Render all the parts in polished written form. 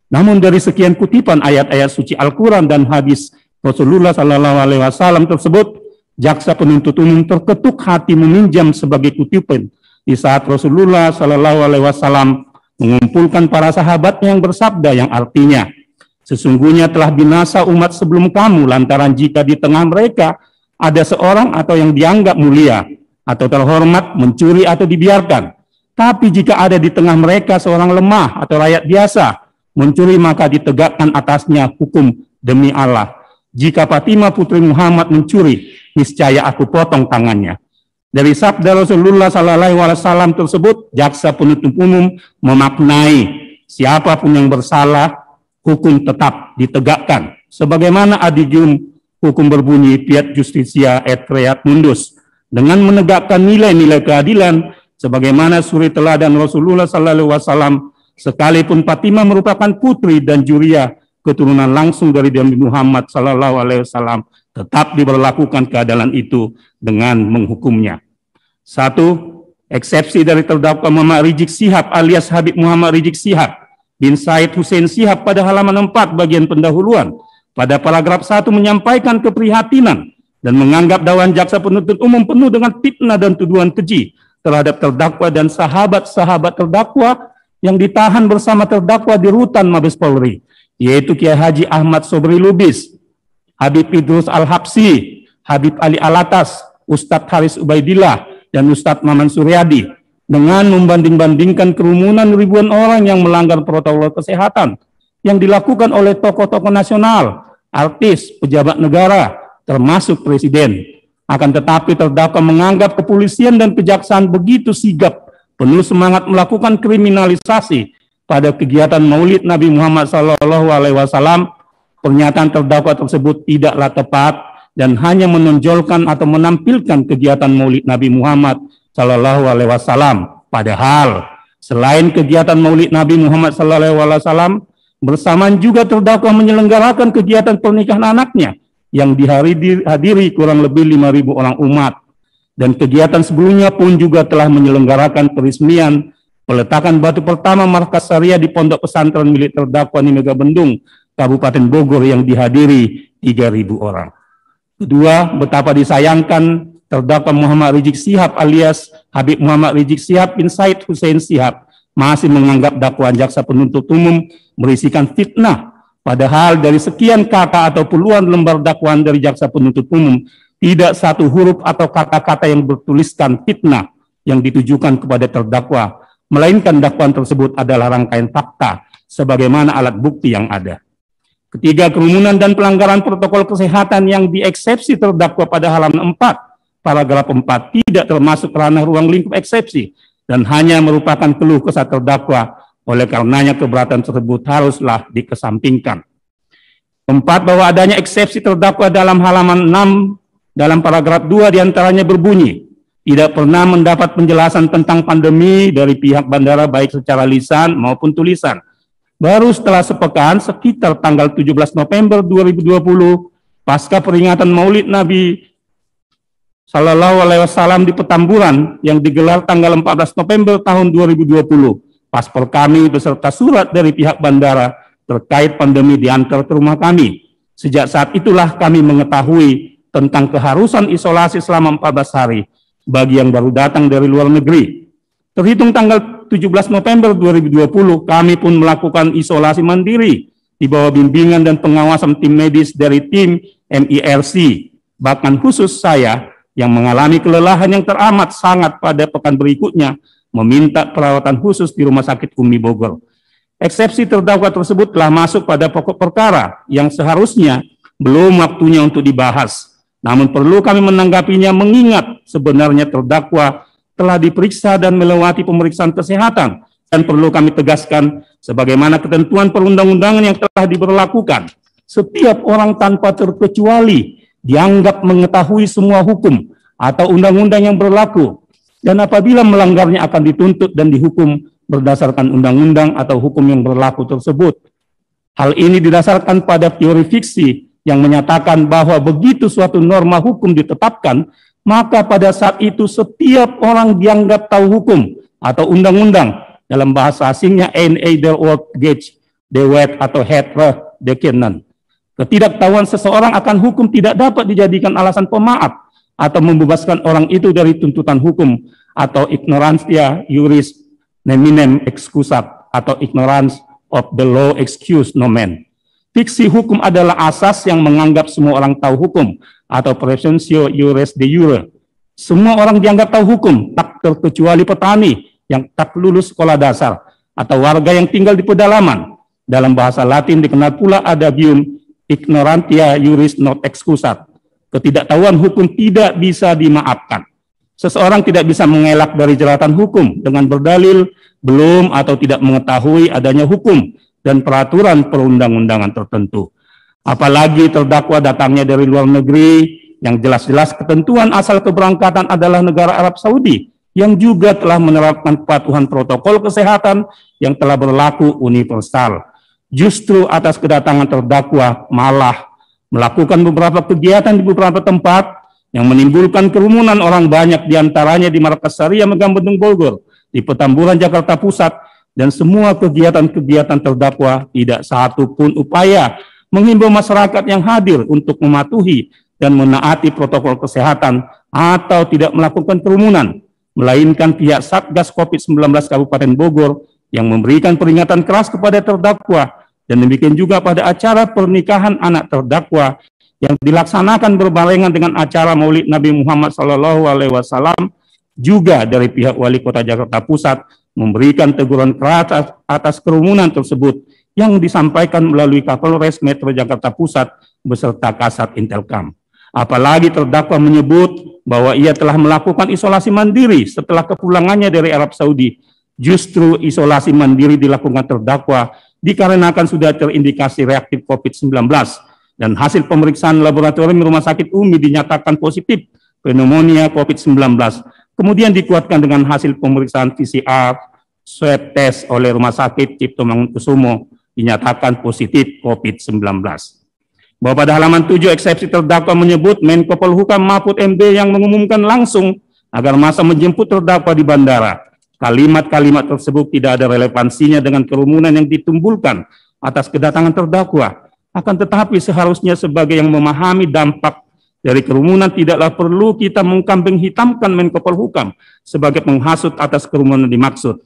Namun dari sekian kutipan ayat-ayat suci Al-Quran dan hadis Rasulullah SAW tersebut, jaksa penuntut umum terketuk hati meminjam sebagai kutipan di saat Rasulullah SAW mengumpulkan para sahabatnya yang bersabda yang artinya, sesungguhnya telah binasa umat sebelum kamu lantaran jika di tengah mereka ada seorang atau yang dianggap mulia atau terhormat mencuri atau dibiarkan. Tapi jika ada di tengah mereka seorang lemah atau rakyat biasa mencuri, maka ditegakkan atasnya hukum demi Allah. Jika Fatimah putri Muhammad mencuri, niscaya aku potong tangannya. Dari sabda Rasulullah SAW tersebut, jaksa penuntut umum memaknai siapapun yang bersalah, hukum tetap ditegakkan. Sebagaimana adigium hukum berbunyi, fiat justitia et reat mundus, dengan menegakkan nilai-nilai keadilan, sebagaimana suri teladan Rasulullah SAW, sekalipun Fatimah merupakan putri dan juriah keturunan langsung dari Nabi Muhammad SAW, tetap diberlakukan keadilan itu dengan menghukumnya. 1. Eksepsi dari terdakwa Muhammad Rizik Syihab alias Habib Muhammad Rizik Syihab bin Said Hussein Syihab pada halaman 4 bagian pendahuluan pada paragraf 1 menyampaikan keprihatinan dan menganggap dakwaan jaksa penuntut umum penuh dengan fitnah dan tuduhan keji terhadap terdakwa dan sahabat-sahabat terdakwa yang ditahan bersama terdakwa di rutan Mabes Polri, yaitu Kiai Haji Ahmad Sobri Lubis, Habib Idrus Al-Habsi, Habib Ali Alatas, Ustadz Haris Ubaidillah, dan Ustadz Maman Suryadi, dengan membanding-bandingkan kerumunan ribuan orang yang melanggar protokol kesehatan yang dilakukan oleh tokoh-tokoh nasional, artis, pejabat negara, termasuk presiden. Akan tetapi terdakwa menganggap kepolisian dan kejaksaan begitu sigap, penuh semangat melakukan kriminalisasi pada kegiatan Maulid Nabi Muhammad SAW. Pernyataan terdakwa tersebut tidaklah tepat dan hanya menonjolkan atau menampilkan kegiatan Maulid Nabi Muhammad SAW. Padahal selain kegiatan Maulid Nabi Muhammad SAW, bersamaan juga terdakwa menyelenggarakan kegiatan pernikahan anaknya yang dihadiri kurang lebih 5.000 orang umat. Dan kegiatan sebelumnya pun juga telah menyelenggarakan peresmian peletakan batu pertama markas syariah di pondok pesantren milik terdakwa di Megabendung, Kabupaten Bogor yang dihadiri 3.000 orang. Kedua, betapa disayangkan terdakwa Muhammad Rizik Syihab alias Habib Muhammad Rizik Syihab bin Said Hussein Syihab masih menganggap dakwaan jaksa penuntut umum berisikan fitnah. Padahal dari sekian kata atau puluhan lembar dakwaan dari jaksa penuntut umum, tidak satu huruf atau kata-kata yang bertuliskan fitnah yang ditujukan kepada terdakwa, melainkan dakwaan tersebut adalah rangkaian fakta sebagaimana alat bukti yang ada. Ketiga, kerumunan dan pelanggaran protokol kesehatan yang dieksepsi terdakwa pada halaman 4, paragraf 4 tidak termasuk ranah ruang lingkup eksepsi dan hanya merupakan keluh kesah terdakwa. Oleh karenanya keberatan tersebut haruslah dikesampingkan. 4, bahwa adanya eksepsi terdakwa dalam halaman 6 dalam paragraf 2 diantaranya berbunyi, tidak pernah mendapat penjelasan tentang pandemi dari pihak bandara baik secara lisan maupun tulisan. Baru setelah sepekan, sekitar tanggal 17 November 2020, pasca peringatan Maulid Nabi SAW di Petamburan yang digelar tanggal 14 November tahun 2020, paspor kami beserta surat dari pihak bandara terkait pandemi diantar ke rumah kami. Sejak saat itulah kami mengetahui tentang keharusan isolasi selama 14 hari bagi yang baru datang dari luar negeri. Terhitung tanggal 17 November 2020, kami pun melakukan isolasi mandiri di bawah bimbingan dan pengawasan tim medis dari tim MIRC. Bahkan khusus saya yang mengalami kelelahan yang teramat sangat pada pekan berikutnya meminta perawatan khusus di Rumah Sakit Umi Bogor. Eksepsi terdakwa tersebut telah masuk pada pokok perkara yang seharusnya belum waktunya untuk dibahas. Namun perlu kami menanggapinya mengingat sebenarnya terdakwa telah diperiksa dan melewati pemeriksaan kesehatan, dan perlu kami tegaskan sebagaimana ketentuan perundang-undangan yang telah diberlakukan. Setiap orang tanpa terkecuali dianggap mengetahui semua hukum atau undang-undang yang berlaku, dan apabila melanggarnya akan dituntut dan dihukum berdasarkan undang-undang atau hukum yang berlaku tersebut. Hal ini didasarkan pada teori fiksi yang menyatakan bahwa begitu suatu norma hukum ditetapkan, maka pada saat itu setiap orang dianggap tahu hukum atau undang-undang, dalam bahasa asingnya in either word gauge, dewet atau hetre dekenen. Ketidaktahuan seseorang akan hukum tidak dapat dijadikan alasan pemaaf atau membebaskan orang itu dari tuntutan hukum, atau ignorantia juris neminem excusat, atau ignorance of the law excuse nomen. Fiksi hukum adalah asas yang menganggap semua orang tahu hukum, atau presumptio iuris de jure. Semua orang dianggap tahu hukum, tak terkecuali petani yang tak lulus sekolah dasar, atau warga yang tinggal di pedalaman. Dalam bahasa Latin dikenal pula adagium ignorantia juris not excusat. Ketidaktahuan hukum tidak bisa dimaafkan. Seseorang tidak bisa mengelak dari jeratan hukum dengan berdalil belum atau tidak mengetahui adanya hukum dan peraturan perundang-undangan tertentu. Apalagi terdakwa datangnya dari luar negeri, yang jelas-jelas ketentuan asal keberangkatan adalah negara Arab Saudi, yang juga telah menerapkan kepatuhan protokol kesehatan yang telah berlaku universal. Justru atas kedatangan terdakwa malah melakukan beberapa kegiatan di beberapa tempat yang menimbulkan kerumunan orang banyak, diantaranya di Markas Syariah Megam Bendung Bogor, di Petamburan Jakarta Pusat, dan semua kegiatan-kegiatan terdakwa tidak satu pun upaya menghimbau masyarakat yang hadir untuk mematuhi dan menaati protokol kesehatan atau tidak melakukan kerumunan, melainkan pihak Satgas COVID-19 Kabupaten Bogor yang memberikan peringatan keras kepada terdakwa, dan demikian juga pada acara pernikahan anak terdakwa yang dilaksanakan berbarengan dengan acara Maulid Nabi Muhammad SAW. Juga dari pihak Wali Kota Jakarta Pusat memberikan teguran keras atas kerumunan tersebut yang disampaikan melalui Kapolres Metro Jakarta Pusat beserta Kasat Intelkam. Apalagi terdakwa menyebut bahwa ia telah melakukan isolasi mandiri setelah kepulangannya dari Arab Saudi. Justru isolasi mandiri dilakukan terdakwa dikarenakan sudah terindikasi reaktif COVID-19 dan hasil pemeriksaan laboratorium Rumah Sakit Umi dinyatakan positif pneumonia COVID-19. Kemudian dikuatkan dengan hasil pemeriksaan PCR swab test oleh Rumah Sakit Cipto Mangunkusumo dinyatakan positif COVID-19. Bahwa pada halaman 7 eksepsi terdakwa menyebut Menko Polhukam Mahfud MD yang mengumumkan langsung agar masa menjemput terdakwa di bandara. Kalimat-kalimat tersebut tidak ada relevansinya dengan kerumunan yang ditimbulkan atas kedatangan terdakwa. Akan tetapi seharusnya sebagai yang memahami dampak dari kerumunan tidaklah perlu kita mengkambing hitamkan Menko Polhukam sebagai penghasut atas kerumunan dimaksud.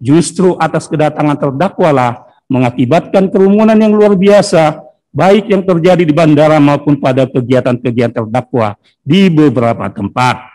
Justru atas kedatangan terdakwalah mengakibatkan kerumunan yang luar biasa, baik yang terjadi di bandara maupun pada kegiatan-kegiatan terdakwa di beberapa tempat.